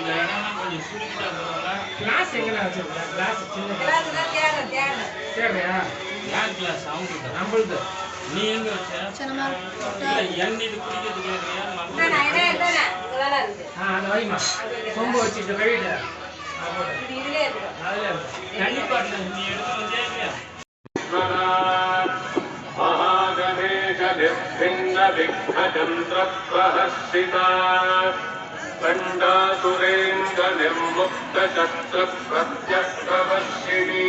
கொஞ்சம் சுருக்கிட்டா போறோம்ல. கிளாஸ் எங்கடா வச்சிருக்க? கிளாஸ் சின்ன கிளாஸ் தான் தேவையா? யார் கிளாஸ்? அவங்களுக்கு நம்மளுது. நீ எங்க வச்ச? எண்ணெய் இது குடிக்கிறதுக்கு இல்லையா? அந்த வைமா சொம்பு வச்சுட்டு கழுவிட்டு கண்டிப்பா நீ எடுத்து வந்தே இல்லையா? महागणेश निर्भिन्न विघ्नचन्द्र प्रहर्षिता गण्डासुरेन्द्र निर्मुक्त शत्रु प्रत्यक्षवर्षिणी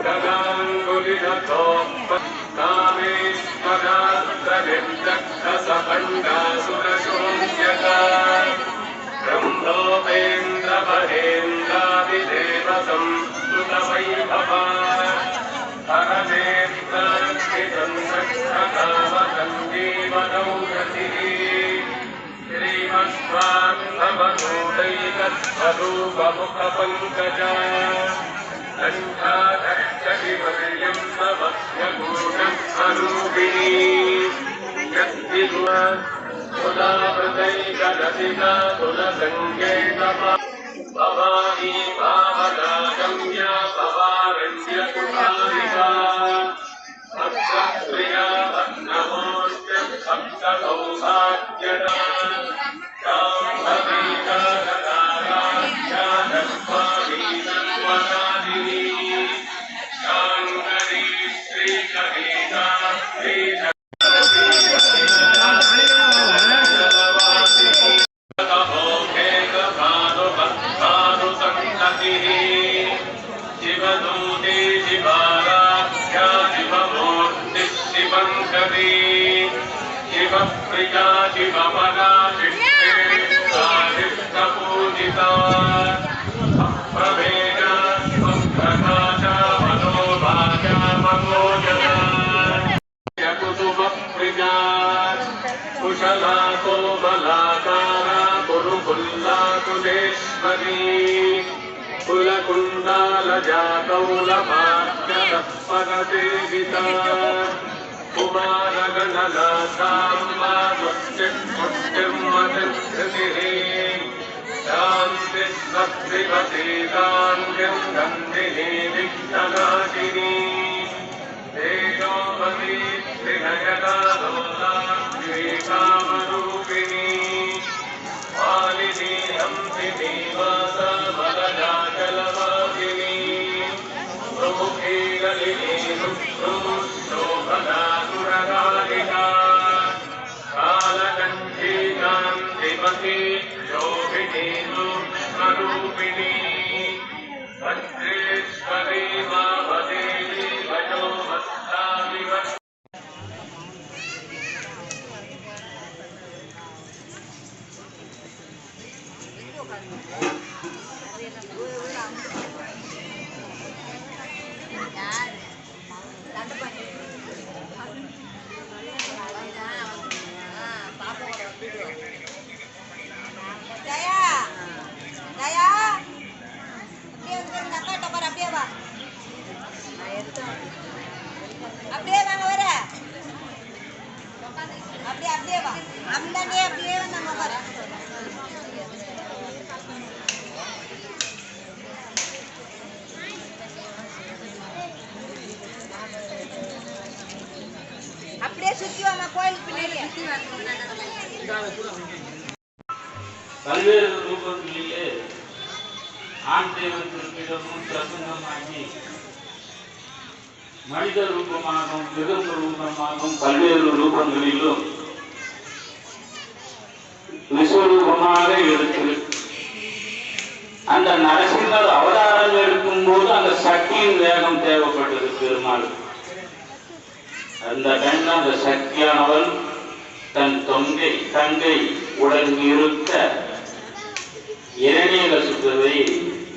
गदाङ्गुलिनतोपकामेश्वरात्र निर्दक्षसखण्डासुरशून्यता ब्रह्मोपेन्द्र महेन्द्रादिदेव संस्तुतवैभवा श्रीमस्वात्मभूतैकस्वरूपमुखपङ्कजा कण्ठाधक्षगिपर्यन्तमध्यगूढस्वरूपिणी यद्विगुणसुधावृतैकरसिका कुलसङ्केतमा भवानी भावनागम्या भवारण्यकुमारिका भक्तप्रिया भक्तमोष्ट भक्तसौभाग्यदा शाम्भवीका गदाराध्या दत्वानी सर्वदादिनी शाङ्करी श्रीकरीता शिवदूते शिवाराध्या शिवमूर्ति शिवङ्करी शिवप्रिया शिवपरा शिष्टपूजिता अप्रमेया स्वप्रकाशा मनोभाजा मनोजना कुसुमप्रिया कुशला कोमलाकारा गुरुकुल्ला कुलेश्वरी कुलकुण्डालजातौलभाग्यतत्परसेविता कुमारगणनाथाम्बा मुष्टिर्मतिर्धृतिः शान्तिस्वस्तिवतीतान्यं गन्धिनी विघ्ननाशिनी तेजोमती त्रिनयना लोलाग्निकामरूपिणी मालिनी हंसिनी माता मलजाचलवासिनी प्रमुखी ललिनी शोभना सुरगालिका कालकण्ठी कान्तिमती शोभिनी स्वरूपिणी वज्रेश्वरी मामदेवी वयोमस्ताविव அப்படியே வாங்க வர அப்படியே வா அம்மாண்டே அப்படியே நம்ம வர அப்படியே சுத்தி வாங்க கோயில் பின்னாடி பல்வேறு ரூபங்களிலே ஆண் தெய்வத்திற்கிடமும் பிரசன்னமாகி மனித ரூபமாகவும் மிருக ரூபமாகவும் பல்வேறு ரூபங்களிலும் விஸ்வரூபமாக எடுத்து அந்த நரசிம்மர் அவதாரம் எடுக்கும் போது அந்த சக்தியின் வேகம் தேவைப்பட்டது பெருமாள். அந்த டைம்ல அந்த சக்தியானவள் தன் தங்கை உடன் இருக்க இரணியகசுவை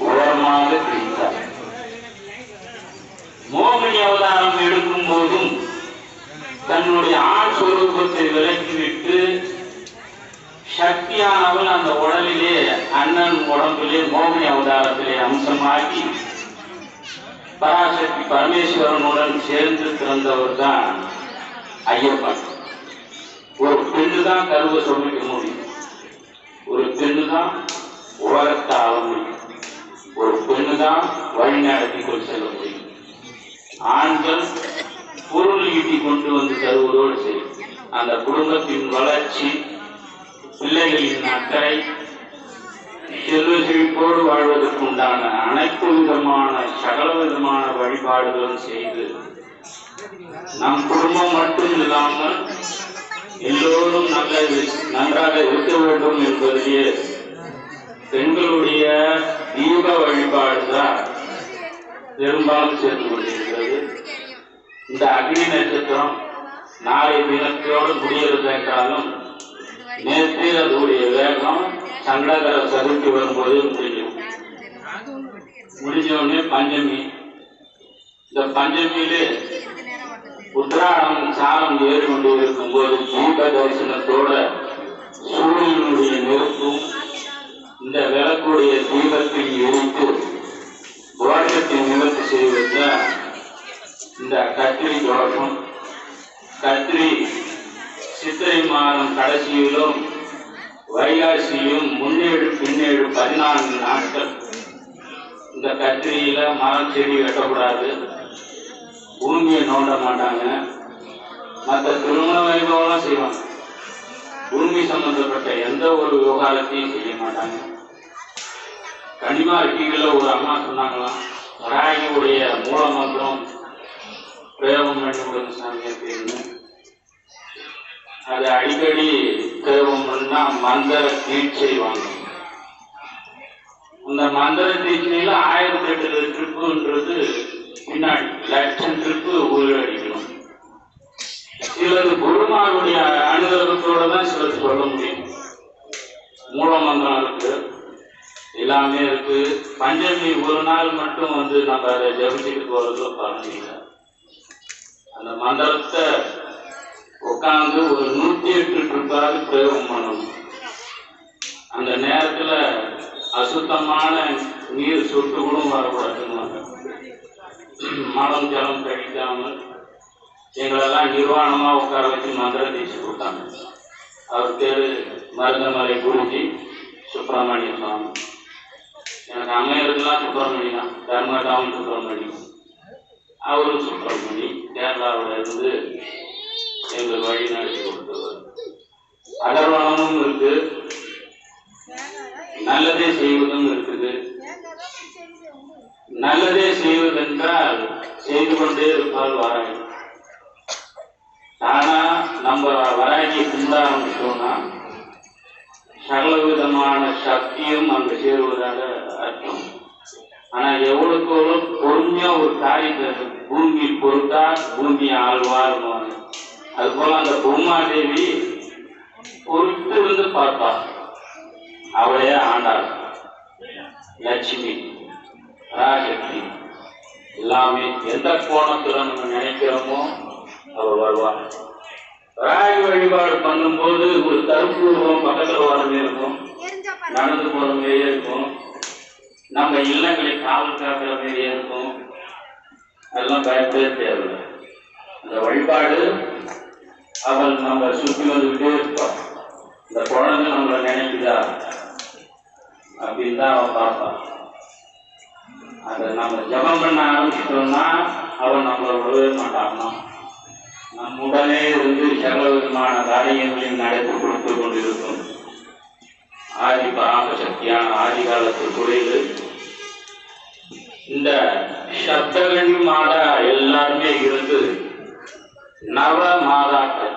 ஓரமாக பிரித்தார். மோகினி அவதாரம் எடுக்கும் போதும் தன்னுடைய ஆண் சொரூபத்தை விலக்கிவிட்டு சக்தியானவள் அந்த உடலிலே அண்ணன் உடம்பிலே மோகினி அவதாரத்திலே அம்சமாகி பராசக்தி பரமேஸ்வரனுடன் சேர்ந்து பிறந்தவர் தான் ஐயப்பன். ஒரு பெண்ணு தான் கருவை சுமக்க முடியும், ஒரு பெண்ணு தான் உலகத்தை ஆள முடியும். ஒரு பெண்ணு தான் வழி நடத்தி கொண்டு செல்ல முடியும். ஆண்கள் பொருள் ஈட்டி கொண்டு வந்து தருவதோடு சரி, அந்த குடும்பத்தின் வளர்ச்சி, பிள்ளைகளின் அக்கறை, செல்வ செழிப்போடு வாழ்வதற்கு உண்டான அனைத்து விதமான சகல விதமான வழிபாடுகளும் செய்து நம் குடும்பம் மட்டும் இல்லாமல் எல்லோரும் நன்றாக இருக்க வேண்டும் என்பதையே பெண்களுடைய தீப வழிபாடுதான் பெரும்பாலும் சேர்ந்து கொண்டிருக்கிறது. இந்த அக்னி நட்சத்திரம் நாளை தினத்தோடு முடிகிறது என்றாலும் நேற்று அதனுடைய வேகம் சங்கடகர சதுர்த்தி வரும்போது முடிஞ்சவுடனே பஞ்சமி. இந்த பஞ்சமியிலே உத்ராடம் சாரம் ஏறிக்கொண்டு இருக்கும்போது தீப தரிசனத்தோட சூரியனுடைய நெருப்பும் இந்த விளக்குடைய தீபத்தில் எரித்து தோஷத்தை நிவர்த்தி செய்வது இந்த கத்திரி தோஷம். கத்திரி சித்திரை மாதம் கடைசியிலும் வைகாசியும் முன்னேழு பின்னேழு 14 நாட்கள் இந்த கத்திரியில மரம் செடி வெட்டக்கூடாது, பூமியை நோண்ட மாட்டாங்க, மற்ற திருமண வைபவம்லாம் செய்வாங்க. பூமி சம்பந்தப்பட்ட எந்த ஒரு விவகாரத்தையும் செய்ய மாட்டாங்க. கனிமா டிவியில் ஒரு அம்மா சொன்னாங்களாம், வராகியுடைய மூல மந்திரம் பிரயோகம் பண்ணி கொடுங்க சாமி அப்படின்னு. அது அடிக்கடி பிரயோகம் பண்ணா மந்திர தீட்சை வாங்கும். அந்த மந்திர தீட்சையில 1008 ட்ரிப்புன்றது பின்னாடி 1,00,000 ட்ரிப்பு உயிரடிக்கணும். சிலது குருமாருடைய அனுகிரகத்தோட தான் சிலது சொல்ல முடியும். மூல மந்திரம் இருக்கு, எல்லாமே இருக்கு. பஞ்சமி ஒரு நாள் மட்டும் வந்து நம்ம அதை ஜபிச்சுட்டு போறதுல பலன் இல்லை. அந்த மந்திரத்தை உட்காந்து ஒரு 108 ட்ரிப்பாவது பிரயோகம் பண்ணணும். அந்த நேரத்துல அசுத்தமான நீர் சொட்டு கூட வரக்கூடாதுன்னு மலம் ஜலம் கழிக்காமல் எங்களெல்லாம் நிர்வாணமா உட்கார வச்சு மந்திர தீட்சை கொடுத்தாங்க. அவர் பேரு மருதமலை குருஜி சுப்பிரமணிய சுவாமி. எனக்கு அமையறதுலாம் சுப்பிரமணி தான், தர்மதாவும் சுப்பிரமணி, அவரும் சுப்பிரமணி. கேரளாவில் இருந்து எங்கள் வழி நடத்தி கொடுத்தவர். அகர்வனமும் இருக்கு, நல்லதே செய்வதும் இருக்குது. நல்லதே செய்வதென்றால் செய்து கொண்டே இருப்பால் வராகி. ஆனா நம்ம வராகியை கும்பிட ஆரம்பிச்சோம்னா சகல விதமான சக்தியும் அங்கு சேருவதாக அர்த்தம். ஆனா எவ்வளவுக்கு எவ்வளவு பொறுமையா ஒரு காரியத்தை பூமி பொறுத்தா பூமியை ஆழ்வாருவாங்க. அது போல அந்த பூமாதேவி பொறுத்து இருந்து பார்ப்பா, அவளையே ஆண்டாள். லட்சுமி பராசக்தி எல்லாமே எந்த கோணத்துல நம்ம நினைக்கிறோமோ அவள் வருவாள். ராகி வழிபாடு பண்ணும்போது ஒரு கருப்பு உருவம் பக்கத்துல வரவே இருக்கும், நடந்து போற மாதிரியே இருக்கும், நம்ம இல்லங்களை காவல் காக்கிற மாதிரியே இருக்கும். அதெல்லாம் பயப்படவே தேவையில்லை. அந்த வழிபாடு அவள் நம்ம சுற்றி வந்துகிட்டே இருப்பாள். இந்த குழந்தை நம்மளை நினைக்குதா அப்படின்னு தான் அவன் பார்ப்பான். அதை நம்ம ஜபம் பண்ண ஆரம்பிச்சிட்டோம்னா அவன் நம்மளை விடவே மாட்டான்னா நம் உடனே இருந்து சகல விதமான காரியங்களையும் நடத்தி கொடுத்து கொண்டிருக்கும். ஆதி பராமசக்தியான ஆதி காலத்திற்குடையது. இந்த சப்தகணி மாதா எல்லாருமே இருந்து நவ மாதாக்கள்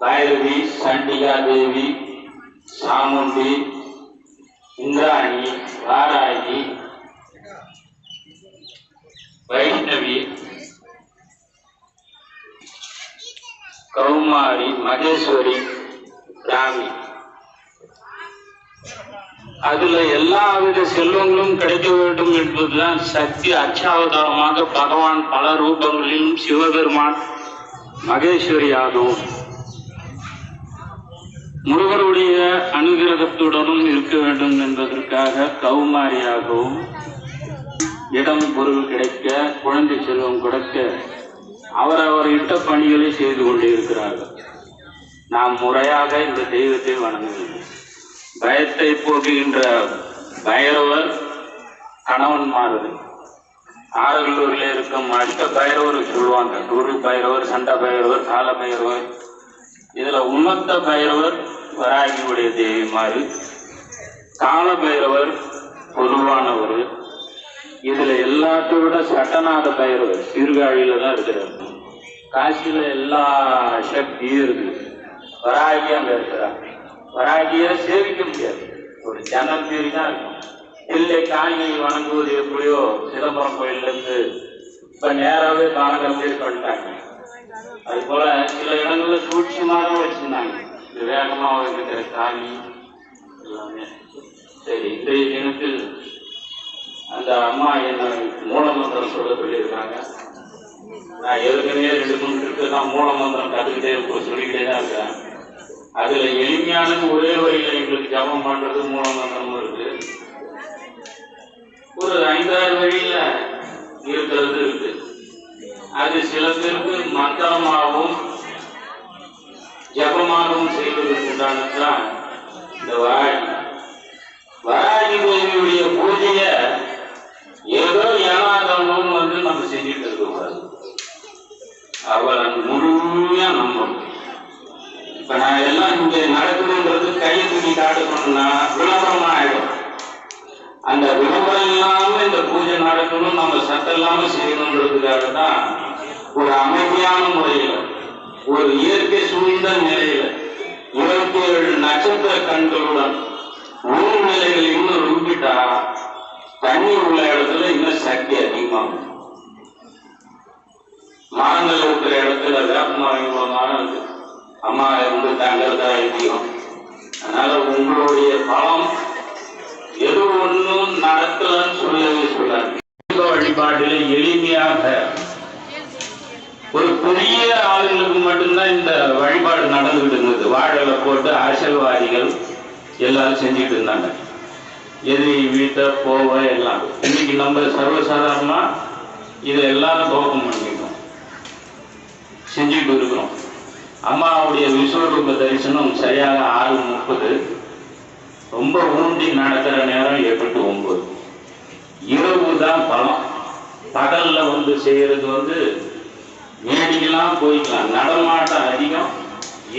பைரவி, சண்டிகா தேவி, சாமுண்டி, இந்திராணி, வாராகி, வைஷ்ணவி, கௌமாரி, மகேஸ்வரி, ராமி. அதுல எல்லா வித செல்வங்களும் கிடைக்க வேண்டும் என்பதுதான் சக்தி அச்சாவதாரமாக பகவான் பல ரூபங்களிலும் சிவபெருமான் மகேஸ்வரியாகவும் முருகருடைய அனுகிரகத்துடனும் இருக்க வேண்டும் என்பதற்காக கௌமாரியாகவும் இடம் பொருள் கிடைக்க, குழந்தை செல்வம் கிடைக்க அவரவர் இட்ட பணிகளை செய்து கொண்டே இருக்கிறார்கள். நாம் முறையாக இந்த தெய்வத்தை வணங்க வேண்டும். பயத்தை போக்குகின்ற பைரவர் கணவன் மாறுது. ஆரல்லூரில் இருக்கும் அஷ்ட பைரவர் சொல்லுவாங்க. குரு பைரவர், சண்ட பைரவர், கால பைரவர். இதுல உன்னத்த பைரவர் வராகியுடைய தேவி மாறு, கால பைரவர் பொதுவானவர். இதுல எல்லாத்தோட சட்டநாத பைரவர் சீர்காழியில தான் இருக்கிறார். காசியில எல்லா சக்தியும் இருக்குது. வராகி அங்க இருக்கிறார். வராகிய சேவிக்க முடியாது, ஒரு ஜன்னல் தேவி தான் இருக்கும். இல்லை காணியை வணங்குவது எப்படியோ சிதம்பரம் கோயில்ல இருந்து இப்ப நேராவே பானகம்பீர் பண்ணிட்டாங்க. அது போல சில இடங்கள்ல சூட்சமாக வச்சிருந்தாங்க. இது வேகமாக இருக்கிற காணி எல்லாமே. சரி, இன்றைய தினத்தில் அந்த அம்மா என்ன மூலமந்திரம் சொல்ல சொல்லியிருக்காங்க. நான் ஏற்கனவே 2-3 ட்ரிப்பு தான் மூலமந்திரம் கற்றுக்கிட்டே சொல்லிக்கிட்டே தான் இருக்கிறேன். அதுல எளிமையான ஒரே வழியில எங்களுக்கு ஜபம் பண்றது மூலமந்திரமும் இருக்கு. ஒரு 5-6 வழியில இருக்கிறது இருக்கு. அது சில பேருக்கு மந்திரமாகவும் ஜபமாகவும் செய்வதற்கு உண்டானதுதான் இந்த வராகி. வராகி தேவியுடைய பூஜைய ஏதோ ஏனாதவனும் வந்து நம்ம செஞ்சுட்டு இருக்கக்கூடாது. அவளை முழுமையா நம்பணும். இப்ப நான் எல்லாம் இங்க நடக்குதுன்றது கையை தூக்கி காட்டணும்னா விளம்பரமா ஆயிடும். அந்த விளம்பரம் இல்லாம இந்த பூஜை நடக்கணும், நம்ம சட்டம் இல்லாம செய்யணுன்றதுக்காக தான் ஒரு அமைதியான முறையில, ஒரு இயற்கை சூழ்ந்த நிலையில 27 நட்சத்திர கண்களுடன் நிலைகள் இன்னும் ரூபிட்டா தண்ணி உள்ள இடத்துல இன்னும் சக்தி அதிகமாகும். மரங்கள் இருக்கிற இடத்துல வேப்பமரம் இவ்வளவு மரம் இருக்கு. அம்மா இருந்து தங்கறதா ஐதீகம். அதனால உங்களுடைய பலம் எது ஒன்றும் நடக்கலன்னு சொல்லவே சொல்லாது. வழிபாட்டில் எளிமையாக ஒரு பெரிய ஆளுங்களுக்கு மட்டும்தான் இந்த வழிபாடு நடந்துகிட்டு இருந்தது. வாழலை போட்டு அரசியல்வாதிகள் எல்லாரும் செஞ்சுட்டு இருந்தாங்க. எதிரி வீட்டை போவ எல்லாம். இன்னைக்கு நம்ம சர்வசாதாரணமா இதை எல்லாரும் துவக்கம் பண்ணிக்கிறோம், செஞ்சுட்டு இருக்கிறோம். அம்மாவுடைய விஸ்வரூப தரிசனம் சரியாக 6:30. ரொம்ப ஊண்டி நடக்கிற நேரம் 8 to 9. இரவு தான் பலம். பகல்ல வந்து செய்யறது வந்து மேடிக்கெல்லாம் போய்க்கலாம். நடமாட்டம் அதிகம்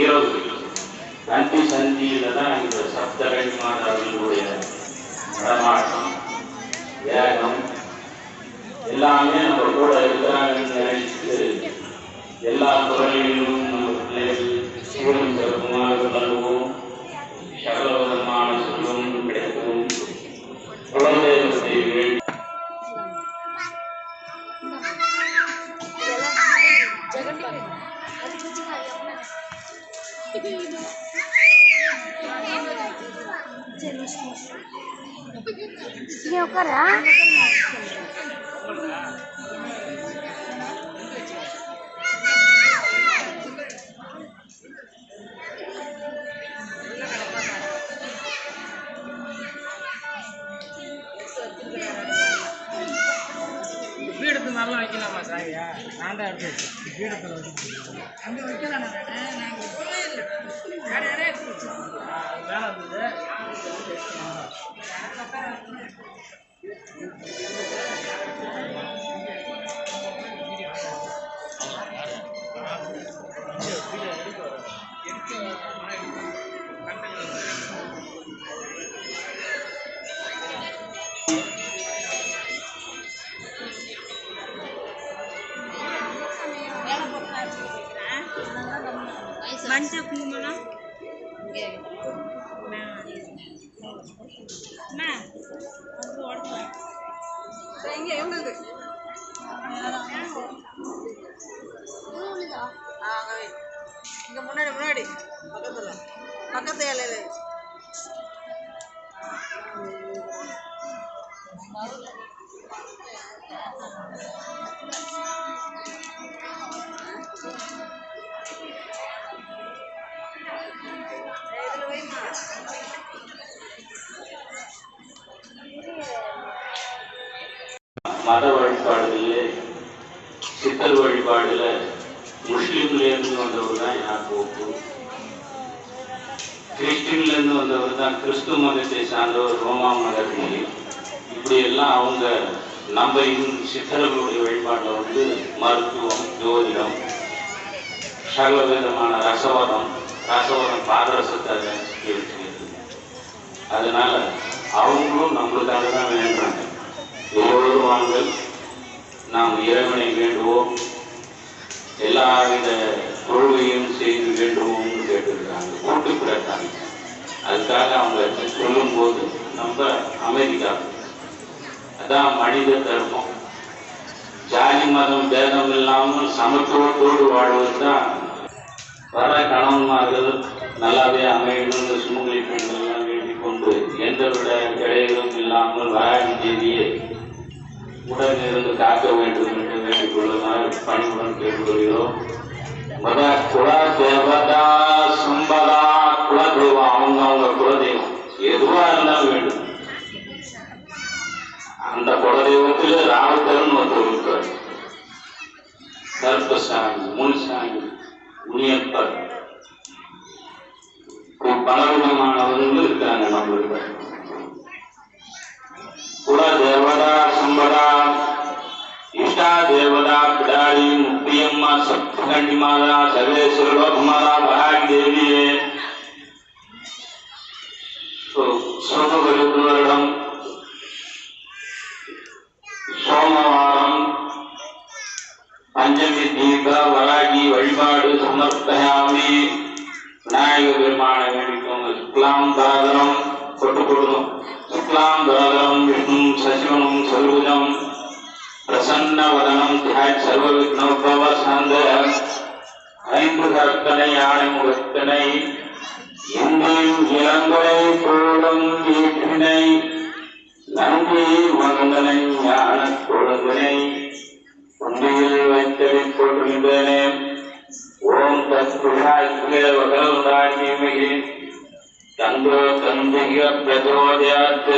இரவு. கண்டி சந்தியில தான் இந்த சப்தகை மாதாவினுடைய நடமாட்டம், வேகம் எல்லாமே நம்ம கூட இருக்கிறாங்கன்னு நினைச்சு எல்லா துறைகளிலும் நம்ம பிள்ளைகள் சீரும் சிறப்புமாக பண்ணுவோம். சகலவிதமான செல்வம் கிடைக்கும். குழந்தைகளுடைய வேண்டி பீடத்து நல்லா வைக்கலாமா சாரியா? நான் தான் எடுத்து வச்சேன். பீடத்தில் வச்சு அங்கே வைக்கலாம். வேலை இருந்தது. மஞ்ச குங்குமம் இங்க எங்களுக்கு இங்க முன்னாடி பக்கத்து இலையில மத வழிபாடுகளிலே சித்தர் வழிபாடுல முஸ்லீம்ல இருந்து வந்தவர் தான் யாக்கோப்பு. கிறிஸ்டின்லேருந்து வந்தவர் தான் கிறிஸ்துவ மதத்தை சார்ந்தவர் ரோமா மகர்ஷி. இப்படியெல்லாம் அவங்க நம்ம சித்தர்களுடைய வழிபாட்டில் வந்து மருத்துவம், ஜோதிடம், சகல விதமான ரசவதம் பாதரசத்தை வச்சுக்கிறது. அதனால அவங்களும் நம்மளுக்காக தான் வேண்டுறாங்க. எல்லோரும் வாங்கள் நாம் இறைவனை வேண்டுவோம், எல்லாவித தொழுகையும் செய்து வேண்டுவோம்னு கேட்டுருக்காங்க, கூட்டு பிறக்காங்க. அதுக்காக அவங்க சொல்லும் போது நம்ம அமைதிக்காக அதான் மனித தர்மம். ஜாதி மதம் பேதம் இல்லாமல் சமத்துவத்தோடு வாழ்வது தான். வர கணவன்மார்கள் நல்லாவே அமையணும்னு சுமங்கலி பெண்கள்லாம் வேண்டிக் கொண்டு எந்தவித இடையிலும் இல்லாமல் வராகி தேதியை உடனிருந்து காக்க வேண்டும் என்று வேண்டிக் கொள்ளுமாறு பணிவுடன் கேட்டுக்கொள்கிறோம். குல தேவதா சம்பதா குலதெய்வம், அவங்க குலதெய்வம் எதுவா இருந்தாலும் வேண்டும். அந்த குலதெய்வத்தில் ராவுத்தரன் ஒருத்தர் இருக்கார், கருப்பசாமி, முன்சாமி, முனியப்பர், பலவிதமானவர்கள் இருக்காங்க நம்மளுக்கு. குல தேவதா சம்பதா இஷ்டா தேவதா பிடாரி முக்தியம்மா சப்தகண்டி மாதா சர்வேஸ்வரோபமாதா வராகி தேவியே சோமவருடம் சோமவாரம் பஞ்சமி தீப வராகி வழிபாடு சமர்ப்பயாமி. விநாயகர் பெருமானை வேண்டிக்கோங்க. சுக்லாம் தாதரம் கொட்டு கொடுக்கும். சுக்லாம் தாதரம் விஷ்ணு சசிவனம் சர்வஜம் பிரசன்ன வதனம் தியாய் சர்வ விக்னோபவ சாந்த ஐந்து கற்கனை யானை முகத்தினை இந்தியும் இளங்கரை கோலம் ஏற்றினை நன்றி வந்தனை ஞான குழந்தனை உண்டியில் வைத்தடி கொள்கின்றனே. ஓம் தத்புருஷாய வகல்தானிமகி தந்தோ தந்திக பிரச்சோதயாத்.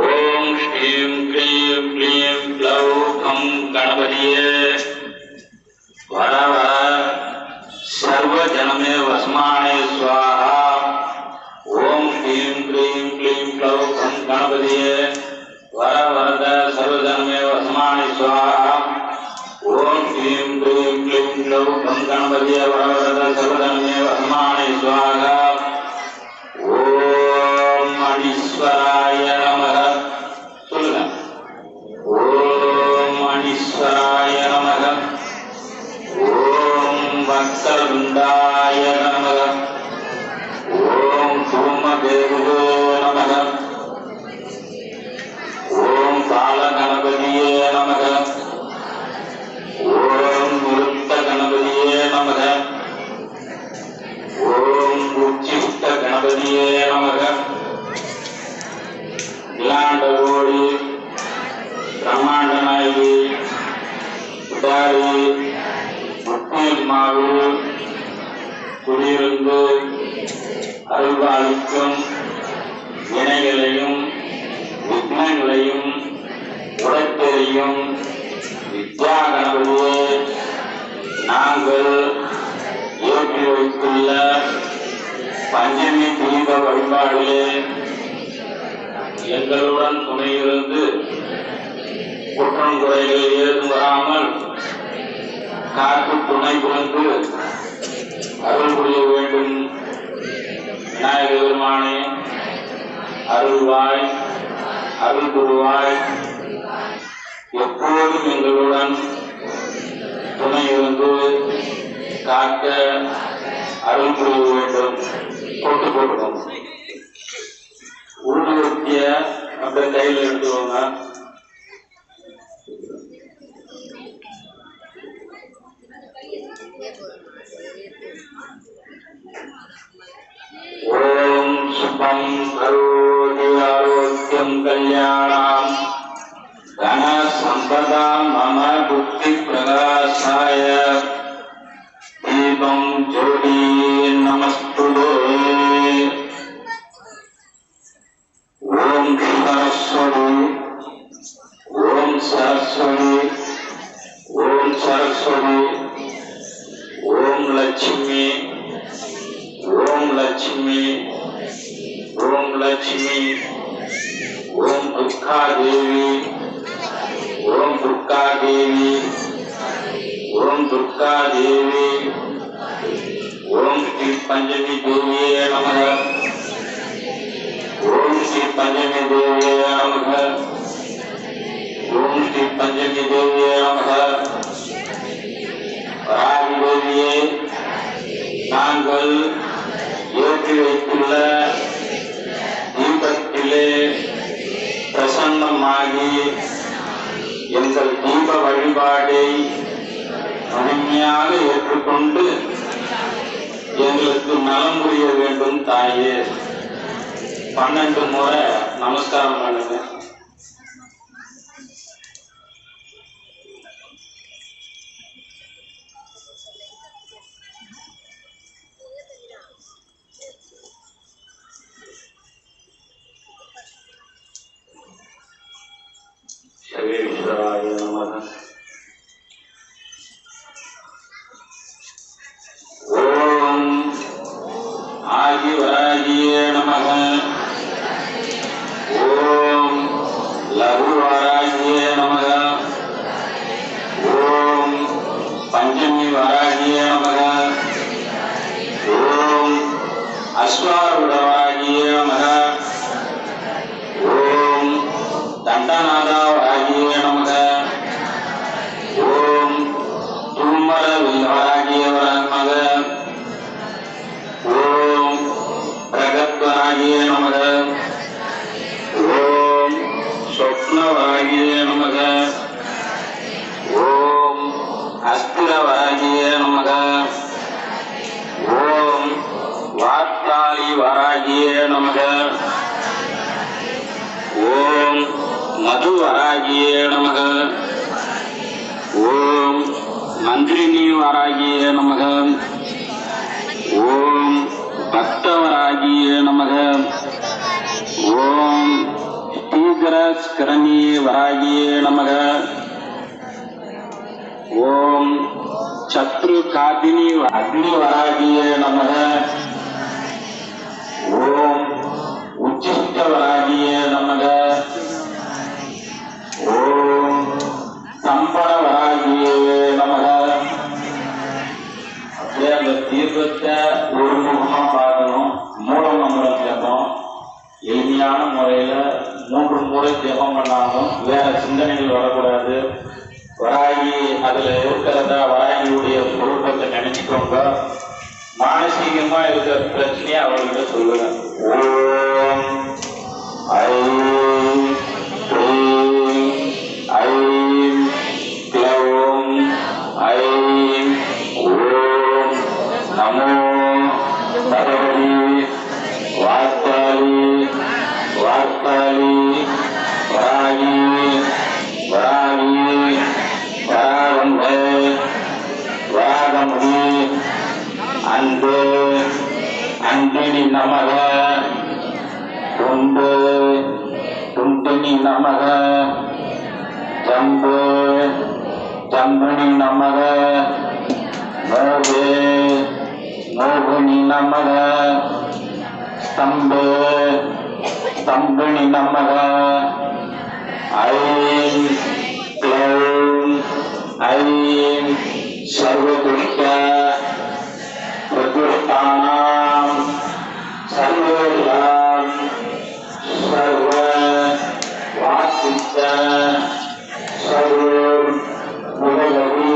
ஓம் ஸ்ரீம் க்ளீம் க்ளீம் க்ளௌகம் கணபதியே வர வர சர்வ ஜனமே வஸ்மானே ஸ்வாஹா. ஓம் ஸ்ரீம் க்ளீம் க்ளீம் க்ளௌகம் கணபதியே வர வரத சர்வ ஜனமே வஸ்மானே ஸ்வாஹா. ஓம் ஸ்ரீம் க்ளீம் க்ளீம் க்ளௌகம் கணபதியே வர வரத சர்வ ஜனமே வஸ்மானே ஸ்வாஹா. ஓம் அனீஸ்வராய நமக சொல்லுங்க. ஓம் அனீஸ்வராய நமக. ஓம் பக்தவృందాய நமக. ஓம் சோமதேவோ நமக. ஓம் காலகணபதியே நமக. ஓம் நிருத்த கணபதியே நமக. ஓம் உச்சிஷ்ட கணபதியே நமக. நிலாண்டகோடி பிரம்மாண்ட நாயகி பிடாரி முத்தியம்மாவு குடியிருந்து அருள்பாலிக்கும் வினைகளையும் விக்னங்களையும் உடைத்தெறியும் வித்யா கணபதியே நாங்கள் ஏற்றி வைத்துள்ள பஞ்சமி தீப வழிபாடிலே எங்களுடன் துணையிருந்து குற்றம் குறைகள் ஏதும் வராமல் காத்து துணை புரிந்து அருள் புரிய வேண்டும். விநாயகர் பெருமானே அருள்வாய், அருள் புரிவாய். எப்போதும் எங்களுடன் துணை இருந்து காக்க அருள் புரிய வேண்டும். போட்டு போட்டுக்கோங்க. ஊடுருத்திய அப்படியே கையில் எடுத்துக்கோங்க. ஓம் சுபம் கரோதி ஆரோக்கியம் கல்யாணம் தன சம்பதா மம புத்தி பிரகாசாய தீபம் ஜோடி நமஸ்துதே. ஓம் சரஸ்வதி, ஓம் சரஸ்வதி, ஓம் சரஸ்வதி, ஓம் லட்சுமி, ஓம் ஓம் லட்சுமி ஓம் துர்கா தேவி ஓம் துர்கா தேவி ஓம் துர்கா தேவி ஓம் ஸ்ரீ பஞ்சமி தேவியே நமக ஓம் ஸ்ரீ பஞ்சமி தேவியே நமக ஓம் ஸ்ரீ பஞ்சமி தேவியே நமக ராகி தேவியே நாங்கள் ஏற்றி வைத்துள்ள தீபத்திலே பிரசன்னமாகி எங்கள் தீப வழிபாடை முழுமையாக ஏற்றுக்கொண்டு எங்களுக்கு நலம் புரிய வேண்டும் தாயே. 12 முறை நமஸ்காரம் பண்ணுங்க. சர்வேஸ்வராய நமக. ஓம் ஆதிவராகியே நமக. ஓம் லகுவராகியே நமக. ஓம் பஞ்சமி வராகியே நமக. ஓம் அஸ்வாரூடவராகியே நமக. ஓம் தண்டநாதாவராகியே நமக. ஓம் தும்மர வராகியே நமக. ஓம் பிரகத்வராகியே நமக. ஓம் சொப்னவராகியே நமக. ஓம் அஸ்திரவராகியே நமக. ஓம் வார்த்தாளி வராகியே நமக. ஓம் மதுவராகியே நமக. ஓம் மந்திரினி வராகியே நமக. ஓம் பக்தவராகியே நமக. ஓம் ஸ்ரீகரஸ்கரணி வராகியே நமக. ஓம் சத்ரு காதினி அக்னி வராகியே நமக. ஓம் உச்சிஷ்டவராகியே நமக. ஓம் சம்பளவராகியே நமக. அப்படியே அந்த தீர்க்கத்தை ஒரு முகமா பார்க்கணும். மூலமந்திரம் ஜபம் எளிமையான முறையில 3 முறை ஜபம் பண்ணாலும் வேற சிந்தனைகள் வரக்கூடாது. வராகி அதுல இருக்கிறதா வராகியுடைய பொருட்களை நினைச்சுக்கோங்க. மானசீகமா இருக்கிற பிரச்சனையை அவர்கிட்ட சொல்லுங்க. ஓம் ஐம் க்ளீம் ஐம் க்ளௌம் ஐம் ஓம் நமோ பகவதி வார்த்தாளி வார்த்தாளி வராகி வராகி வராகம்பே வராகமுடி அன்பு அன்பினி நமக. துண்டு துண்டினி நமக. ஜம்பு ஜம்பினி நமக. மோகு மோகினி நமக. ஸ்தம்பு ஸ்தம்பினி நமக. ஐம் க்ளௌம் ஐம் சர்வதுஷ்ட பிரதுஷ்டானாம் சர்வேஷாம் சர்வ வாசித்த சர்வ முதலவி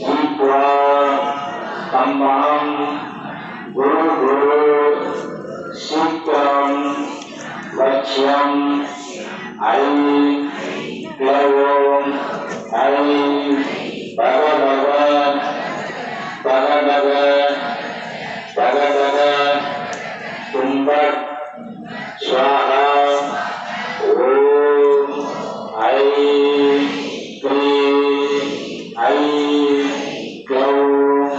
ஜீத்வா தம்பம் குரு குரு சீக்கிரம் லட்சியம் ஐ க்ளௌம் ஐ பகவத பகவத பகவத கும்பட் ஸ்வாஹா. ஓம் ஐ க்ரீ ஐ க்ளௌம்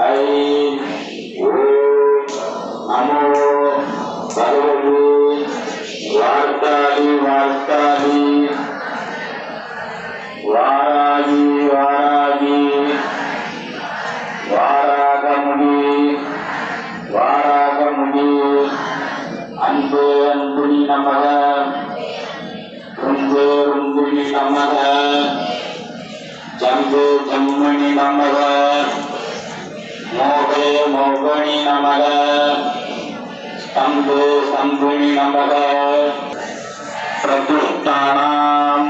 ஐ ஓம் நமோ பகவதி வார்த்தாளி வார்த்தாளி வாராகி வாராகி வாராகமுடி வாராகமுடி நமக ரும்பே ரும்பிணி நமக ஜம்பே ஜம்மணி நமக மோகே மோகணி நமக ஸ்தம்பே ஸ்தம்பிணி நமக பிரதிஷ்டானாம்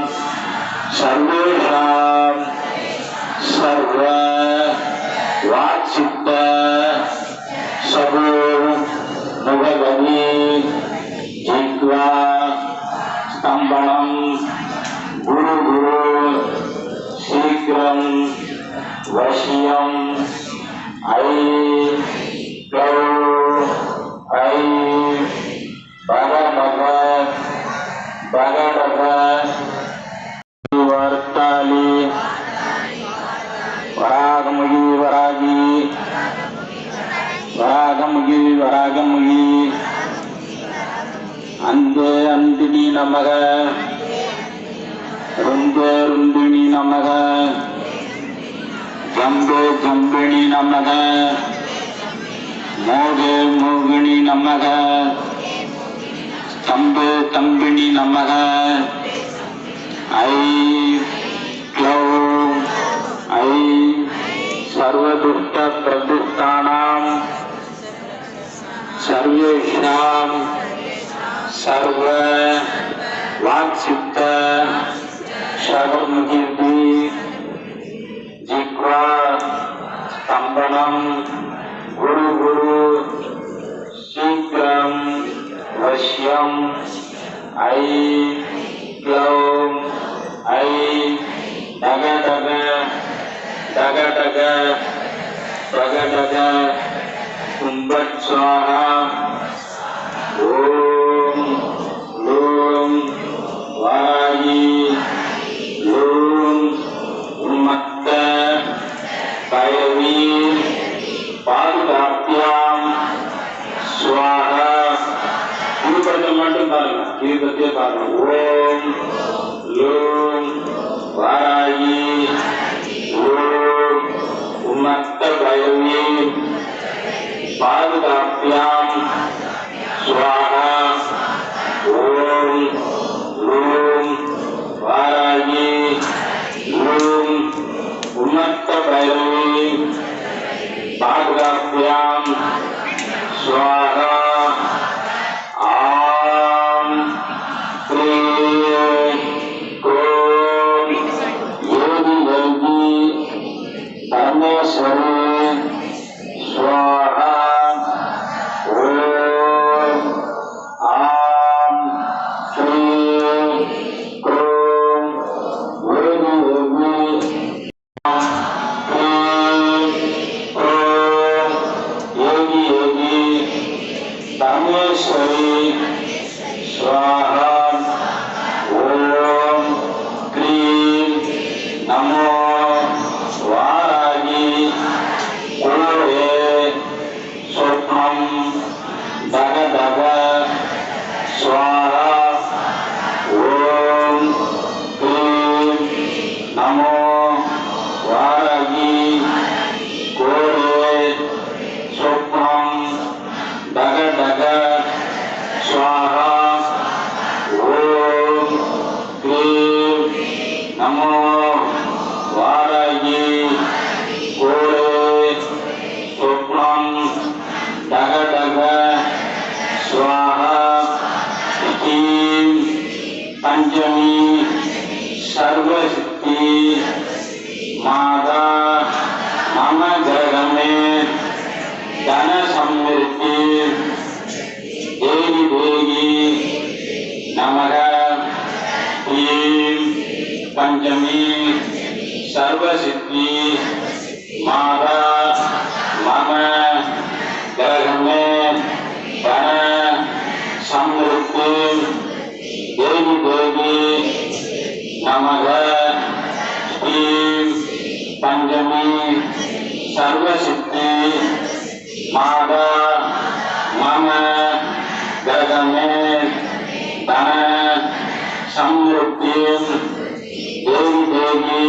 சர்வேஷாம் சர்வ வாக்சித்த சபு முகவதி ஜிக்வா ஸ்தம்பனம் குரு குரு சீக்கிரம் வசியம் ஐ க்ளௌ ஐ பகமக பகடக வர்த்தாலி வராகமுகி வராகி வராகமுகி வராகமுகி அந்தே அந்தினி நமக ருந்தே ருந்தினி நமக ஜம்பே ஜம்பிணி நமக மோகே மோகினி நமக ஸ்தம்பே தம்பிணி நமக ஐ க்ளௌ ஐ சர்வதுஷ்ட பிரதிஷ்டானாம் சர்வேஷாம் சர்வ வாக்சித்த சர்வமுகீர்த்தி ஜிக்வா ஸ்தம்பனம் குரு குரு சீக்கிரம் வசியம் ஐ க்ளௌ ஐ டக டக டக டக டக டக கும்பத் ஸ்வாஹா ஓம் லூம் வாயி லூம் உம்மத்த பயவி பாதுகாப்பியாம் ஸ்வாஹா திருப்பத்தை மட்டும் பாருங்க திருப்பத்தே பாருங்க ஓம் லூம் வாராயி லூம் உம்மத்த பயவி பாதுகாப்பியாம் ஸ்வாஹா ஓம் லூம் வாராயி லூம் உம்மத்த பயவி பாதுகாப்பியாம் ஸ்வாஹா ஆம் க்ரீம் க்ரோம் யோகி யோகி பரமேஸ்வரி ஸ்வாஹா ஓம் ஆம் க்ரீம் க்ரோம் யோகி யோகி யோகி யோகி பரமேஸ்வரி ஸ்வாஹா ஓம் க்ரீம் நமோ வாராகி குருவே சொப்னம் தக தக ஸ்வாஹா ஓம் க்ரீம் நமோ வாராகி குருவே சொப்னம் டக டக ஸ்வாஹா ஓம் க்ரீம் நமோ வாராகி குருவே சொப்னம் டக டக ஸ்வாஹா ஸ்ரீம் பஞ்சமி சர்வசித்தி மாதா மம கிரகமே தன சம்மிருத்தி தேவி தேவி நமக ஸ்ரீம் பஞ்சமி சர்வசித்தி மாதா மம கிரகமே தன சம்மிருத்தி தேவி தேவி நமக ஸ்ரீம் பஞ்சமி சர்வசித்தி மாதா மம கிரகமே தன சம்ருத்தி தேவி தேவி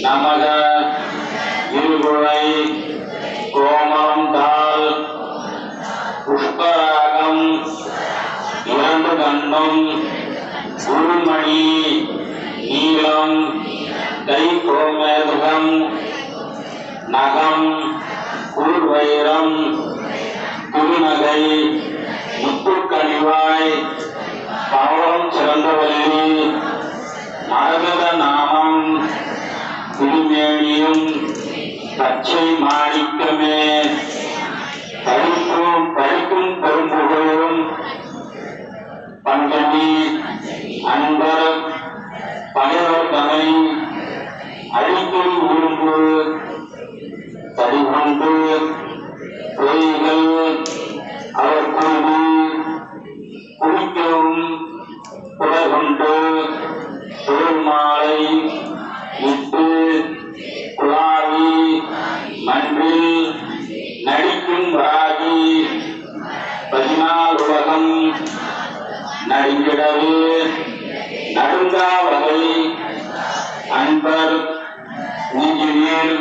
நமக இருகுழை கோமம் தால் புஷ்பராகம் இரண்டு இரண்டு கண்ணும் குருமணி நீளம் கை கோமேதகம் நகம் குருவைரம் குருநகை முத்துக்கணிவாய் பவளம் சிறந்தவல்லி மரகத நாமம் திருமேனியும் பச்சை மாணிக்கமே படிக்கும் பெரும்புகழும் பஞ்சமி அன்பர் பகைவர் தமை அழிக்கும் உரும்பு தடிகொண்டு பொய்கள் அவர் கூடி குடிக்கவும் குடகொண்டு தோல் மாலை இட்டு குழாவி மன்றில் நடிக்கும் ராகி 14 உலகம் நடுங்கிடவே நடுங்கா வகை அன்பர் நெஞ்சினீர்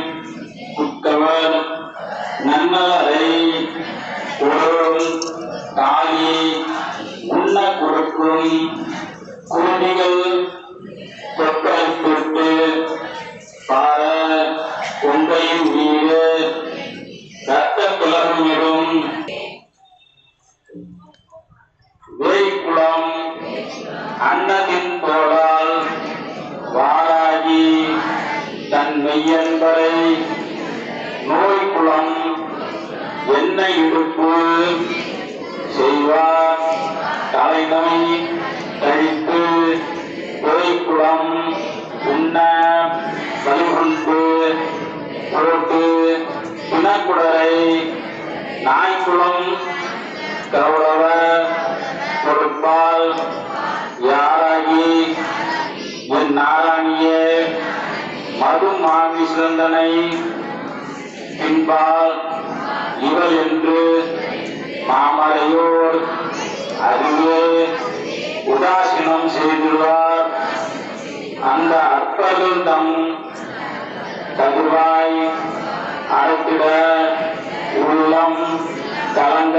குக்கவர் நன்னலரை உழவும் காலி உண்ண கொடுக்கும் குருதிகள் தொட்டை தொட்டு பார கொண்டையும் வீடு ரத்த குலமிடும் வேய்குளம் அன்னதின் தோளால் வாராகி தன் மெய்யன்பரை நோய்குளம் எண்ணெய் இடுப்பு செய்வார் தலைநோய் கழித்து வேய்குளம் உண்ண வலிகொண்டு போட்டு பிணக்குடரை நாய்க்குளம் கௌரவ பொறுப்பால் யாராகி என் நாராணியே மது மாமி சிறந்தனை பின்பால் இவள் என்று மாமரையோர் அறிவே உதாசீனம் செய்துள்ளார். அந்த அற்பர்கள் தம் கதிர்வாய் அழைத்திட உள்ளம் கலங்க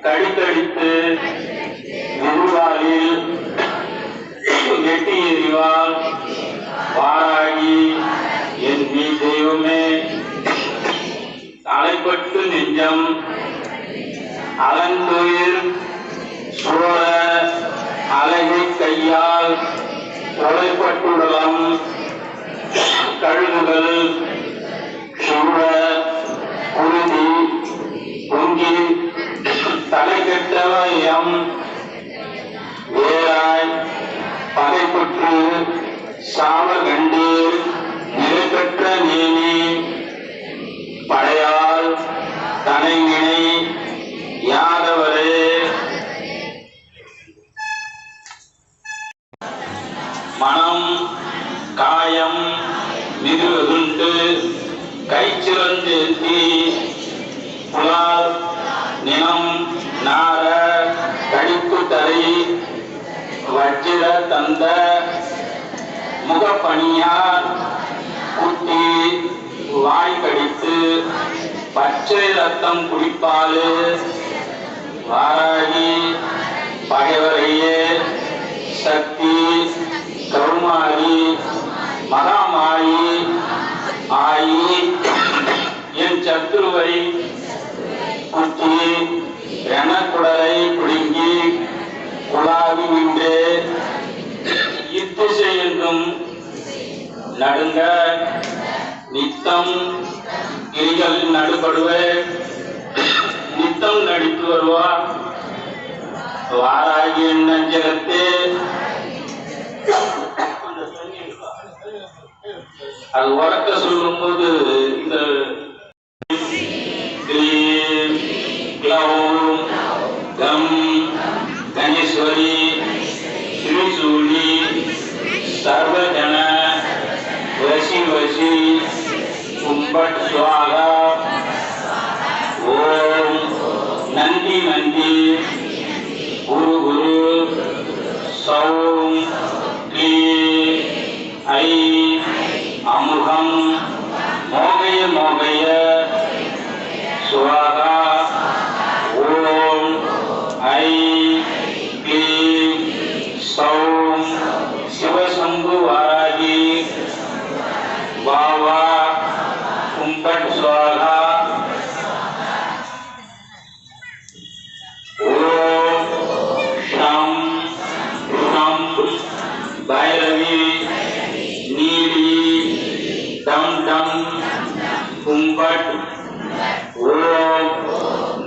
கடித்தடித்து நெருவாளில் எட்டி எறிவாள் வாராகி என் மீ தெய்வமே தலைப்பட்டு நெஞ்சம் அலந்துயிர் சோழ அழகை கையால் கொலைப்பட்டுடலம் கழுகுகள் சூழ குருதி பொங்கி தலை கெட்டவயம் வேறாய் பகைப்பற்று சாவ கண்டீர் நிலைபெற்ற நீனி படையால் தனையினை யாதவரே மனம் காயம் மிகுதுண்டு கைச்சிறந்தேத்தி புலால் நிலம் நார கடிப்பு தரை வஜ்ர தந்த முகப்பணியார் குட்டி வாய் கடித்து பச்சை ரத்தம் குடிப்பாலு வாராகி பகைவரையே சக்தி கருமாரி மகாமாயி ஆயி என் சத்துருவை குத்தி ரணக்குடலை பிடுங்கி குழாவி நின்று இத்திசை என்றும் நடுங்க நித்தம் கிரிகள் நடுபடுவே நித்தம் நடித்து வருவார் வாராகி என் நஞ்சகத்தே அது உறக்க சொல்லும் போது இந்த கம் கணேஸ்வரி ஸ்ரீசூலி சர்வஜன வசி வசி கும்பட் சுவாகா ஓம் நந்தி நந்தி குரு குரு சௌம் க்ளீ ஐ அமுகம் மோகய மோகய சுவாகா ஓம் ஐ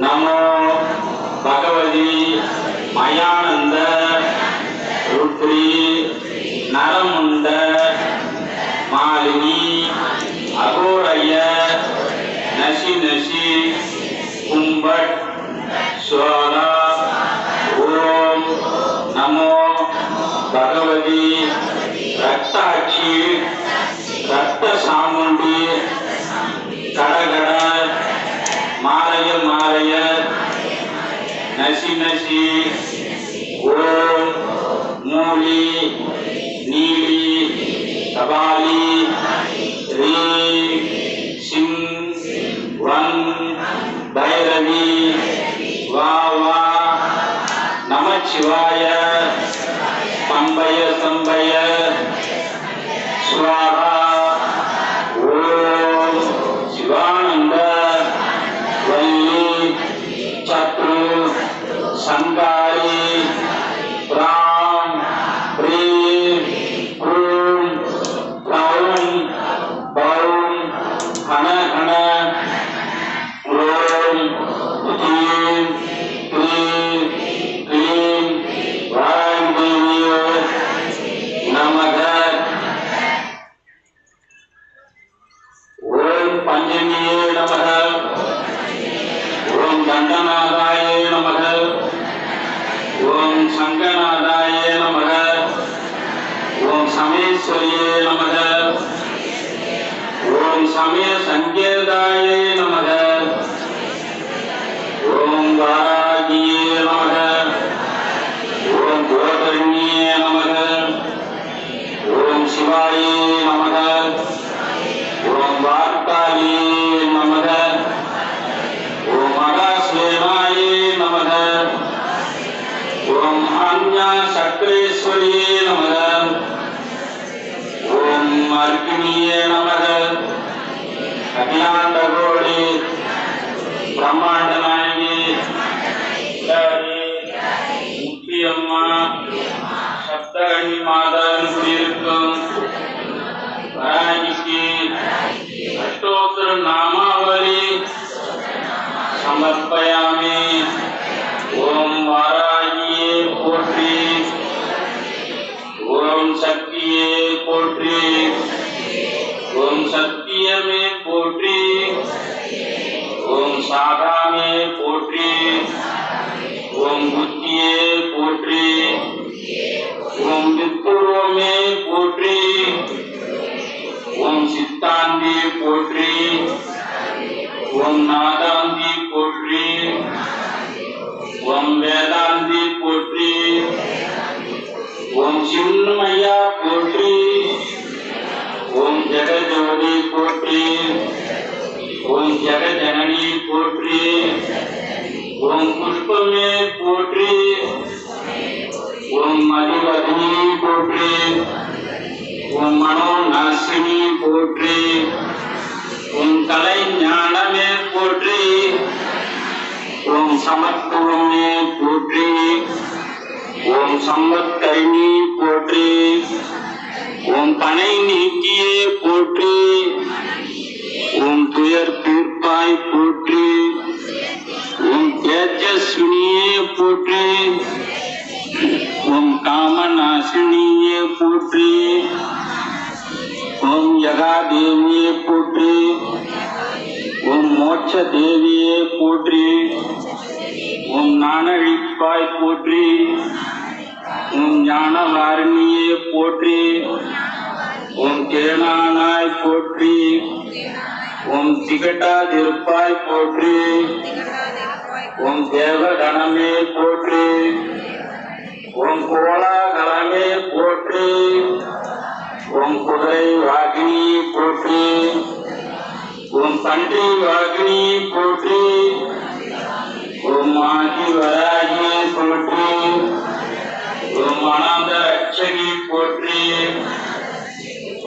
நமோ பகவதி மயானந்த ருத்ரி நரமுண்ட மாலினி அகோரய நசி நசி கும்பட் ஸ்வாகா. ஓம் நமோ பகவதி ரக்தாட்சி ரத்த சாமுண்டி கடகட மாலய மாலய நசி நசி. ஓம் மூலி நீலி கபாலி ரீ சிங் வன் பைரவி வா வா நமச்சிவாய பம்பய சம்பய ஸ்வாஹா. ஓம் சிவானந்த வல்லி சத்ரு சங்காரி ராம் பிரீம் க்ரூம் ரௌம் பௌம் ஹன ஹன ஓம் க்ளீம் க்ளீம் க்ளீம் வாராங்கிதேவியே நமக. ஓம் பஞ்சமியே நமக. ஓம் தண்டநாதாய நமக. ஓம் சங்கநாதாய நமக. ஓம் சமேஸ்வரியே நமக. ஓம் சமய சங்கேதாய நமக. ஓம் வாராகியே நமக. ஓம் கோதரண்யே நமக. ஓம் சிவாயே நமக. ஓம் வார்த்தாயே நமக. ஓம் மகாஸ்வேனாயே நமக. ஓம் ஆஞ்ஞா சக்ரேஸ்வரியே நமக. ஓம் அர்க்கினியே நமக. அகிலாண்ட கோடி பிரம்மாண்ட நாயகி முக்கியம்மா சப்தகனி மாதவன் குடியிருக்கும் வராகிக்கு அஷ்டோத்திர நாமாவளி சமர்ப்பயாமி. ஓம் வாராகியே போற்றி. ஓம் சக்தியே போற்றி. ஓம் சத்தியமே போற்றி. ஓம் சாகாமே போற்றி. ஓம் புத்தியே போற்றி. ஓம் வித்துருவமே போற்றி. ஓம் சித்தாந்தி போற்றி. ஓம் நாதாந்தி போற்றி. ஓம் வேதாந்தி போற்றி. ஓம் சின்மயா போற்றி. ஓம் ஜெகஜோதி போற்றி. ஓம் ஜெகஜனனி போற்றி. ஓம் புஷ்பமே போற்றி. ஓம் மதிவதனி போற்றி. ஓம் மனோநாசினி போற்றி. ஓம் கலை ஞானமே போற்றி. ஓம் சமத்துவமே போற்றி. ஓம் சம்பத்கரிணி போற்றி. ஓம் பனை நீக்கியே போற்றி. ஓம் துயர் தீர்ப்பாய் போற்றி. ஓம் தேஜஸ்வினியே போற்றி. ஓம் காமநாசினியே போற்றி. ஓம் யகாதேவியே போற்றி. ஓம் மோட்ச தேவியே போற்றி. ஓம் ஞானழிப்பாய் போற்றி. ஓம் ஞானவாரிணியே போற்றி. ஓம் தேனானாய் போற்றி. ஓம் திகட்டாதிருப்பாய் போற்றி. ஓம் தேவகணமே போற்றி. ஓம் கோலாகலமே போற்றி. ஓம் குதிரை வாகினி போற்றி. ஓம் பன்றி வாகினி போற்றி. ஓம் ஆதி வராகி போற்றி. ஓம் அநாத ரட்சகி போற்றி.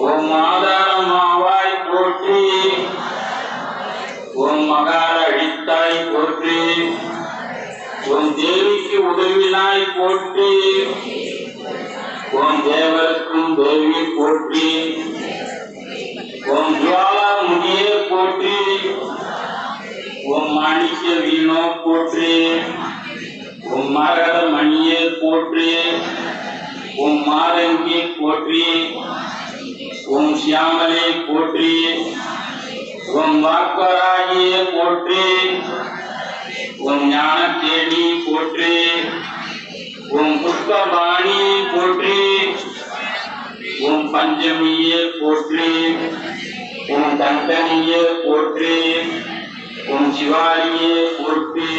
ஓம் ஆதாரமாவாய் போற்றி. ஓம் மகார அழித்தாய் போற்றி. ஓம் தேவிக்கு உதவினாய் போற்றி. ஓம் தேவருக்கும் தேவி போற்றி. ஓம் ஜுவாலா முடியே போற்றி. ஓம் மாணிக்க வீணோ போற்றி உம் மரகத மணியே போற்றி உம் மாதங்கி போற்றி உம் சியாமலே போற்றி உம் வாக்கராகியே போற்றி உம் ஞான தேடி போற்றி உம் புஷ்பபாணி போற்றி உம் பஞ்சமியே போற்றி உம் தண்டனியே போற்றி உம் சிவாரியே போற்றி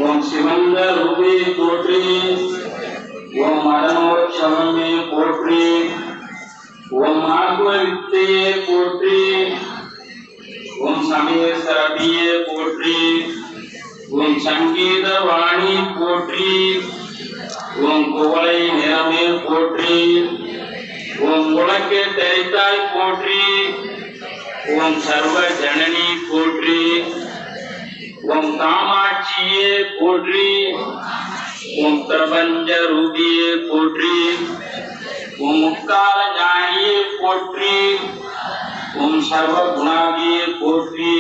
உம் சிவந்த ரூபே போற்றி உம் மதனோற்சவமே போற்றி உம் ஆத்மவித்தையே போற்றி உம் சமயசரபியே போற்றி உம் சங்கீத வாணி போற்றி உம் குவளை நிறமே போற்றி உம் உலக்கே தெரித்தாய் போற்றி உம் சர்வ ஜனனி போற்றி உம் காமாட்சியே போற்றி உம் பிரபஞ்ச ரூபியே போற்றி உம் முக்கால ஞானியே போற்றி உம் சர்வ குணாகியே போற்றி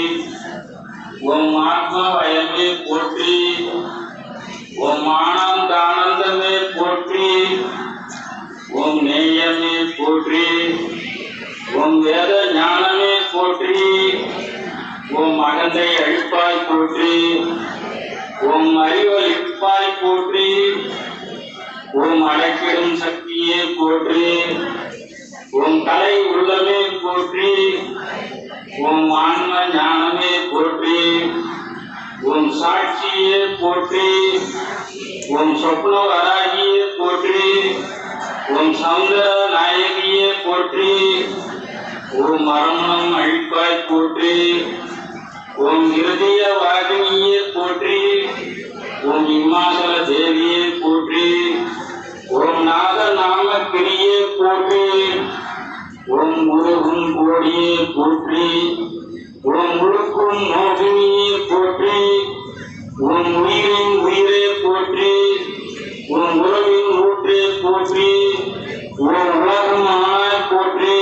உம் ஆத்மவயமே போற்றி உம் ஆனந்தானந்தமே போற்றி உம் நேயமே போற்றி உம் வேத ஞானமே போற்றி உம் அகந்தை அழிப்பாய் போற்றி உம் அறிவழிப்பாய் போற்றி உம் அடைக்கிடும் சக்தியே போற்றி உம் கலை உள்ளமே போற்றி உம் ஆன்ம ஞானமே போற்றி உம் சாட்சியே போற்றி உம் சொப்ன வராகியே போற்றி உம் சௌந்தர நாயகியே போற்றி உம் மரணம் அழிப்பாய் போற்றி உம் இருதய வாகினியே போற்றி உம் இமாசல தேவியே போற்றி உம் நாத நாம கிரியே போற்றி உம் குருவும் கோடியே போற்றி உம் முழுக்கும் மோகினியே போற்றி உம் உயிரின் உயிரே போற்றி உம் உறவின் ஊற்றே போற்றி உம் உலகமாய் போற்றி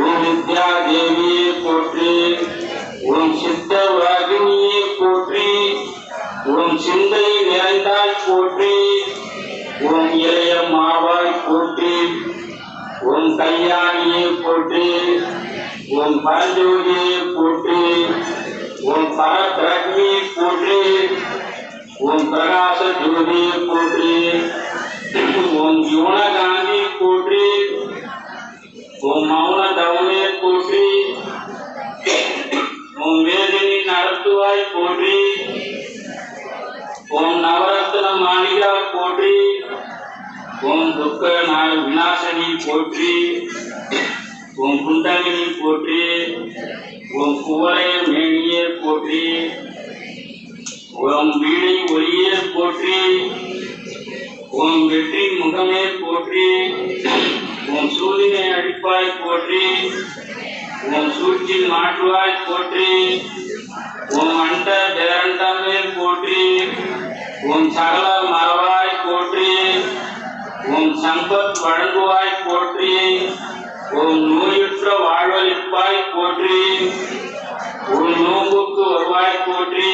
உம் வித்யா தேவியே போற்றி உம் சித்த வாகினியே போற்றி உம் சிந்தை நிறைந்தாய் போற்றி உம் இளைய மாவாய் போற்றி உம் கல்யாணியே போற்றி உம் பரஞ்சோதியே போற்றி உம் பரபிரக்மியே போற்றி உம் பிரகாச ஜோதியே போற்றி உம் யுவனகாந்தி போற்றி உம் மௌன தவமே போற்றி உம் வேதினி நடத்துவாய் போற்றி உம் நவரத்ன மாளிகா போற்றி உம் துக்க விநாசனி போற்றி உம் குண்டலினி போற்றி உம் குவளைய மேனியே போற்றி உம் வீணை ஒளியே போற்றி உம் வெற்றி முகமே போற்றி உம் சூரியனை அடிப்பாய் போற்றி உம் சூழ்ச்சி மாற்றுவாய் போற்றி உம் அண்ட பேரண்டமே போற்றி உம் சகல மரவாய் போற்றி உம் சம்பத் வழங்குவாய் போற்றி உம் நோயுற்ற வாழ்வழிப்பாய் போற்றி உம் நோம்புக்கு வருவாய் போற்றி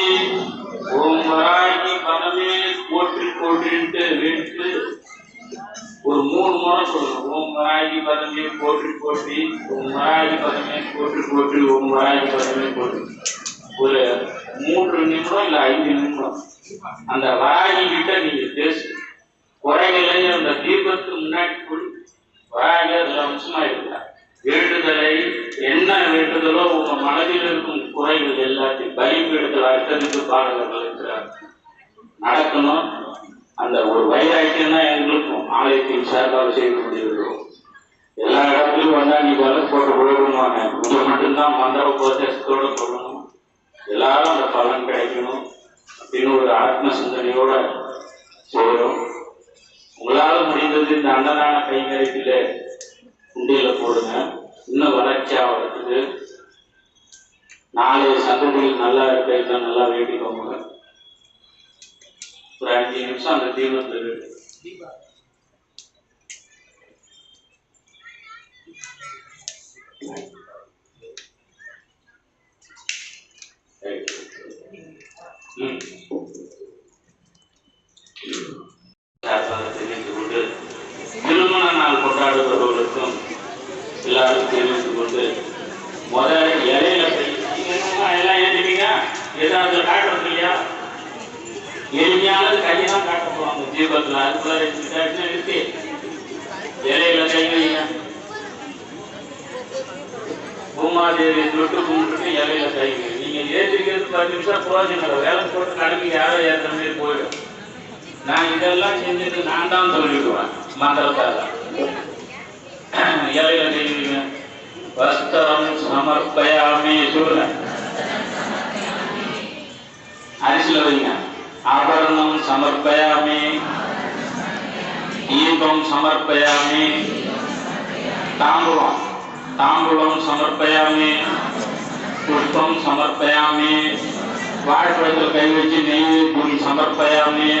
உம் வராகி பதமே போற்றி போற்றின்ட்டு வீட்டு ஒரு 3 முறை சொல்லணும். ஓம் வராகி பதமே போற்றி போற்றி ஓம் வராகி பதமே போற்றி போற்றி ஓம் வராகி பதமே போற்றி. ஒரு 3 நிமிடம் இல்லை 5 நிமிடம் அந்த வராகி கிட்ட நீங்க பேசு. குறைகளை அந்த தீபத்துக்கு முன்னாடி கொடு. வராகி அதுல அம்சமா இருக்கிறார். வேண்டுதலை என்ன வேண்டுதலோ உங்க மனதில் இருக்கும் குறைகள் எல்லாத்தையும் பலிபீடத்தில் அர்த்தத்துக்கு பாடகர்கள் இருக்கிறார் நடக்கணும். அந்த ஒரு வைராக்கியம் தான் எங்களுக்கும் ஆலயத்தின் சார்பாக செய்து கொண்டிருக்கிறோம். எல்லா இடத்துலையும் வந்தா நீ வழக்கு போட்டு விழுவாங்க. இங்க மட்டும்தான் மந்திர உபதேசத்தோட சொல்லணும். எல்லாரும் அந்த பலன் கிடைக்கணும் அப்படின்னு ஒரு ஆத்ம சிந்தனையோட செய்யறோம். உங்களால முடிந்தது இந்த அன்னதான கைங்கரிப்பில உண்டியில போடுங்க. இன்னும் வளர்ச்சியா வளர்க்குது. நாளைய சந்ததியில் நல்லா இருக்க நல்லா வேண்டிக்கோங்க. ஒரு 5 நிமிஷம் அந்த தீபத்தில் இருக்கு. கையெல்லாம் காட்ட போவாங்க தீபத்துல. அதுக்குள்ள எடுத்து இலையில கை வைங்க. பூமாதேவி தொட்டு கும்பிட்டு இலையில கை வைங்க. நீங்க ஏற்றிக்கிறது 10 நிமிஷம் பிரயோஜனம். வேலை போட்டு கடமைக்கு யாரோ ஏற்ற மாதிரி போயிடும். நான் இதெல்லாம் செஞ்சுட்டு நான் தான் சொல்லிடுவேன் மந்திரத்தால. இலையில கை வைங்க. வஸ்திரம் சமர்ப்பயாமி சொல்லுங்க. அரிசில வைங்க. ஆபரணம் சமர்ப்பயாமி, தீபம் சமர்ப்பயாமி, தாம்பூலம் சமர்ப்பயாமி, புஷ்பம் சமர்ப்பயாமி, வாழைப்பழத்தில் கை வச்சு நெய் பூரி சமர்ப்பயாமி,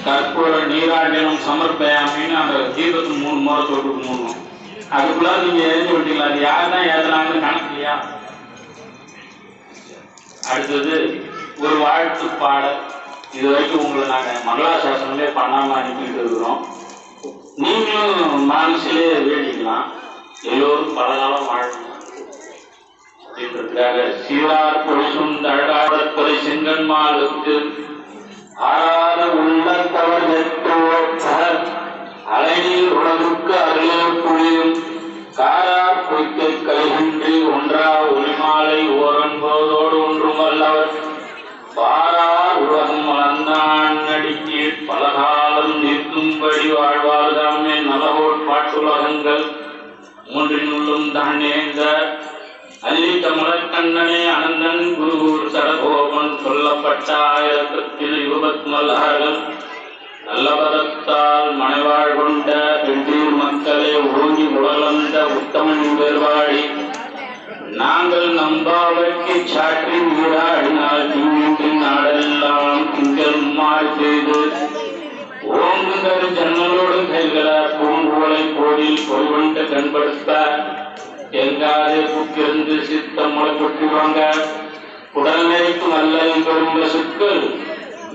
கற்பூர நீராஜனம் சமர்ப்பயாமின்னு அந்த தீபத்துக்கு 3 முறை தொட்டு கும்பிடணும். அதுக்குள்ள நீங்க எழுதி விட்டீங்களா? அது யார் தான் ஏதனாங்கன்னு கணக்கில்லையா? அடுத்தது ஒரு வாழ்த்து பாடல். இது வரைக்கும் உங்களை நாங்கள் மங்களாசாசனமே பண்ணாமல் அனுப்பிட்டு இருக்கிறோம். நீங்களும் மனசிலே வேண்டிக்கலாம், எல்லோரும் பல காலம் வாழணும் அப்படின்றதுக்காக. சீரார் பொழுசும் தழகாடற்பதை செங்கன்மாளுக்கு ஆறாத உள்ளத்தவர் அலைநீர் உலகுக்கு அருளில் புரியும் காரார் பொய்க்கை கலைகின்றி ஒன்றா ஒளிமாலை ஓரன்போதோடு ஒன்றும் வல்லவர் பாரார் உலகம் வளர்ந்தான் நடிக்கீர் பலகாலம் நிற்கும்படி வாழ்வார்தாமே நலவோட் பாட்டுலகங்கள் மூன்றினுள்ளும் தானேந்த அல்லி கமலக்கண்ணனே அனந்தன் குருகூர் சடகோபன் சொல்லப்பட்ட 1000 மல்லார்கள் நல்லபதத்தால் மனைவாழ் கொண்ட பெண்டீர் மக்களே ஓங்கி உலகந்த உத்தமன் பெருவாழி நாங்கள் நம்பாவைக்கு சாற்றி நீராடினால் திங்கின்றி நாடெல்லாம் திங்கள் மாள் செய்து ஓங்குதல் ஜன்னலோடு கைகளார் பூங்குவலை கோடில் பொய்வண்டு கண்படுத்த எங்காதே புக்கிருந்து சித்தம் முளைப்பட்டுவாங்க உடல் நிறைக்கும் அல்லல் பெரும்ப சொற்கள்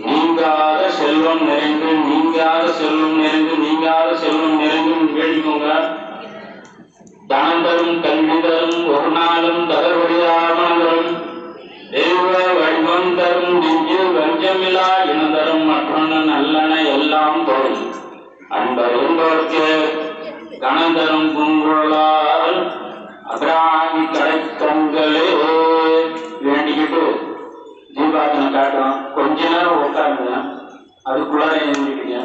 நீங்காத செல்வம் நிறைந்து நீங்காத செல்வம் நிறைந்து நீங்காத செல்வம் நிறைந்து வேண்டிக்கோங்க. தனம் தரும் கல்வி தரும் ஒரு நாளும் தகர்வடியாமலும் தெய்வ வடிவம் தரும் நெஞ்சில் வஞ்சமில்லா இனந்தரும் மற்றொன்று நல்லன எல்லாம் தரும் அன்பருக்கு கணம் தரும் பூங்குழலால் அபிராமி கடைக்கண்களே வேண்டிக்கிட்டு தீபாவளி காட்டுறோம். கொஞ்ச நேரம் உட்காருங்க, அதுக்குள்ளார எழுந்திருக்கீங்க.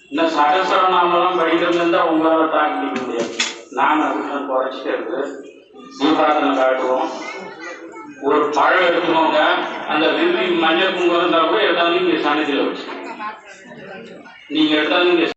இன்னும் சகசரநாமெல்லாம் படிக்கிறது இருந்தால் உங்களால் தாக்கிக்க முடியாது. நான் அதுக்கு குறைச்சிட்டு இருக்கு. தீபாவளி காட்டுவோம். ஒரு பழம் எடுத்துக்கோங்க. அந்த விரும்பி மஞ்சள் குங்குமம் இருந்தால் கூட எடுத்தாலும் இங்கே சன்னதியில் வச்சு நீங்கள் எடுத்தாலும் இங்கே